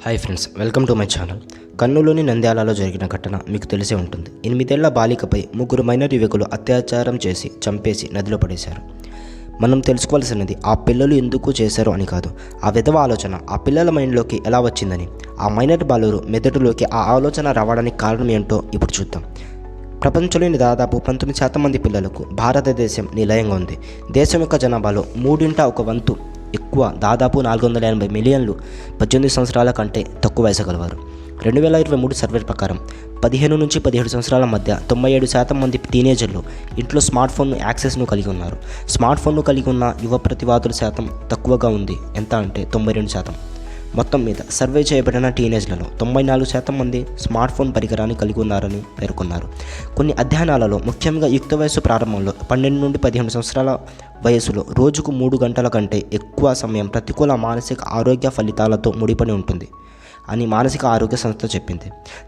Hi friends, welcome to my channel. కర్నూలులోని నంద్యాలలో జరిగిన ఘటన మీకు తెలిసే ఉంటుంది. 8 ఏళ్ల బాలికపై 3 మైనర్ యువకులు అత్యాచారం చేసి చంపేసి నదిలో పడేశారు. మనం తెలుసుకోవాల్సినది ఆ పిల్లలు ఎందుకు చేశారు అని కాదు, ఆ విధవ ఆలోచన ఆ పిల్లల మైండ్లోకి ఎలా వచ్చిందని, ఆ మైనర్ బాలురు మెదడులోకి ఆ ఆలోచన రావడానికి కారణం ఏంటో ఇప్పుడు చూద్దాం. ప్రపంచంలోని దాదాపు 19% మంది పిల్లలకు భారతదేశం నిలయంగా ఉంది. దేశం యొక్క జనాభాలో 1/3 ఎక్కువ, దాదాపు 480 మిలియన్లు 18 సంవత్సరాల కంటే తక్కువ వయసు గలవారు. 2023 సర్వే ప్రకారం 15 నుంచి 17 సంవత్సరాల మధ్య 97% మంది టీనేజర్లు ఇంట్లో స్మార్ట్ ఫోన్ యాక్సెస్ను కలిగి ఉన్నారు. స్మార్ట్ ఫోన్ను కలిగి ఉన్న యువ ప్రతివాదుల శాతం తక్కువగా ఉంది. ఎంత అంటే 92%. మొత్తం మీద సర్వే చేయబడిన టీనేజ్లలో 94% మంది స్మార్ట్ ఫోన్ పరికరాన్ని కలిగి ఉన్నారని పేర్కొన్నారు. కొన్ని అధ్యయనాలలో ముఖ్యంగా యుక్త వయసు ప్రారంభంలో 12 నుండి 15 సంవత్సరాల వయసులో రోజుకు 3 గంటల కంటే ఎక్కువ సమయం ప్రతికూల మానసిక ఆరోగ్య ఫలితాలతో ముడిపడి ఉంటుంది అని మానసిక ఆరోగ్య సంస్థ చెప్పింది.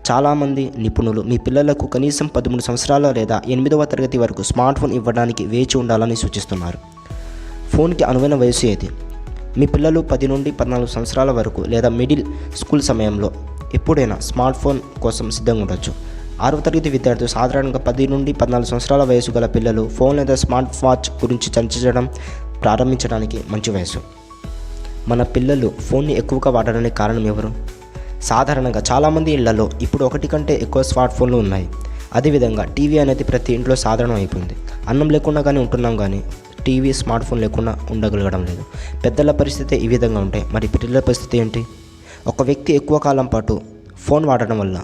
చాలామంది నిపుణులు మీ పిల్లలకు కనీసం 13 సంవత్సరాల లేదా 8వ తరగతి వరకు స్మార్ట్ ఫోన్ ఇవ్వడానికి వేచి ఉండాలని సూచిస్తున్నారు. ఫోన్కి అనువైన వయసు ఏది? మీ పిల్లలు 10 నుండి 14 సంవత్సరాల వరకు లేదా మిడిల్ స్కూల్ సమయంలో ఎప్పుడైనా స్మార్ట్ ఫోన్ కోసం సిద్ధంగా ఉండొచ్చు. 6వ తరగతి విద్యార్థులు సాధారణంగా 10 నుండి 14 సంవత్సరాల వయసు గల పిల్లలు ఫోన్ లేదా స్మార్ట్ వాచ్ గురించి చర్చించడం ప్రారంభించడానికి మంచి వయసు. మన పిల్లలు ఫోన్ని ఎక్కువగా వాడడానికి కారణం ఎవరు? సాధారణంగా చాలామంది ఇళ్లలో ఇప్పుడు 1 కంటే ఎక్కువ స్మార్ట్ ఫోన్లు ఉన్నాయి. అదేవిధంగా టీవీ అనేది ప్రతి ఇంట్లో సాధారణం అయిపోయింది. అన్నం లేకుండా కానీ ఉంటున్నాం, కానీ టీవీ స్మార్ట్ ఫోన్ లేకుండా ఉండగలగడం లేదు. పెద్దల పరిస్థితి ఈ విధంగా ఉంటాయి, మరి పిల్లల పరిస్థితి ఏంటి? ఒక వ్యక్తి ఎక్కువ కాలం పాటు ఫోన్ వాడడం వల్ల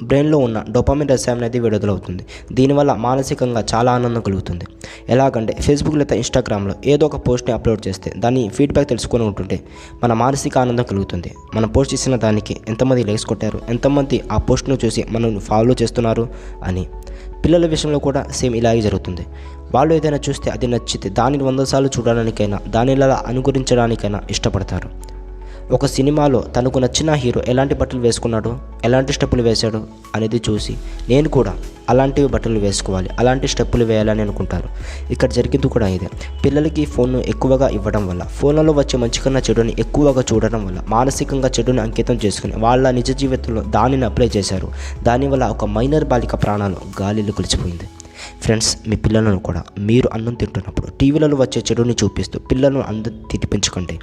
బ్రెయిన్లో ఉన్న డోపామిన్ రసాయనం అనేది విడుదలవుతుంది. దీనివల్ల మానసికంగా చాలా ఆనందం కలుగుతుంది. ఎలాగంటే ఫేస్బుక్ లేదా ఇన్స్టాగ్రామ్లో ఏదో ఒక పోస్ట్ని అప్లోడ్ చేస్తే దాని ఫీడ్బ్యాక్ తెలుసుకొని ఉంటుంటే మన మానసిక ఆనందం కలుగుతుంది. మనం పోస్ట్ చేసిన దానికి ఎంతమంది లైక్స్ కొట్టారు, ఎంతమంది ఆ పోస్ట్ను చూసి మనల్ని ఫాలో చేస్తున్నారు అని. పిల్లల విషయంలో కూడా సేమ్ ఇలాగే జరుగుతుంది. వాళ్ళు ఏదైనా చూస్తే అది నచ్చితే దానిని 100 సార్లు చూడడానికైనా దానిలా అనుకరించడానికైనా ఇష్టపడతారు. ఒక సినిమాలో తనకు నచ్చిన హీరో ఎలాంటి బట్టలు వేసుకున్నాడు, ఎలాంటి స్టెప్పులు వేశాడు అనేది చూసి నేను కూడా అలాంటివి బట్టలు వేసుకోవాలి, అలాంటి స్టెప్పులు వేయాలని అనుకుంటారు. ఇక్కడ జరిగింది కూడా ఇదే. పిల్లలకి ఫోన్ను ఎక్కువగా ఇవ్వడం వల్ల, ఫోన్లలో వచ్చే మంచి కన్నా చెడుని ఎక్కువగా చూడడం వల్ల మానసికంగా చెడుని అంకితం చేసుకుని వాళ్ళ నిజ జీవితంలో దానిని అప్లై చేశారు. దానివల్ల ఒక మైనర్ బాలిక ప్రాణాలు గాలిలో కలిసిపోయింది. ఫ్రెండ్స్, మీ పిల్లలను కూడా మీరు అన్నం తింటున్నప్పుడు టీవీలలో వచ్చే చెడుని చూపిస్తూ పిల్లలను అందం తినిపించకండి.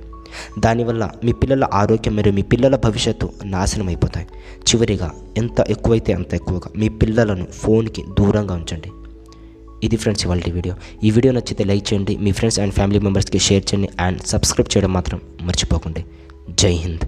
దానివల్ల మీ పిల్లల ఆరోగ్యం మరియు మీ పిల్లల భవిష్యత్తు నాశనం అయిపోతాయి. చివరిగా ఎంత ఎక్కువైతే అంత ఎక్కువగా మీ పిల్లలను ఫోన్కి దూరంగా ఉంచండి. ఇది ఫ్రెండ్స్ ఇవాళ వీడియో. ఈ వీడియో నచ్చితే లైక్ చేయండి, మీ ఫ్రెండ్స్ అండ్ ఫ్యామిలీ మెంబర్స్కి షేర్ చేయండి అండ్ సబ్స్క్రైబ్ చేయడం మాత్రం మర్చిపోకండి. జై హింద్.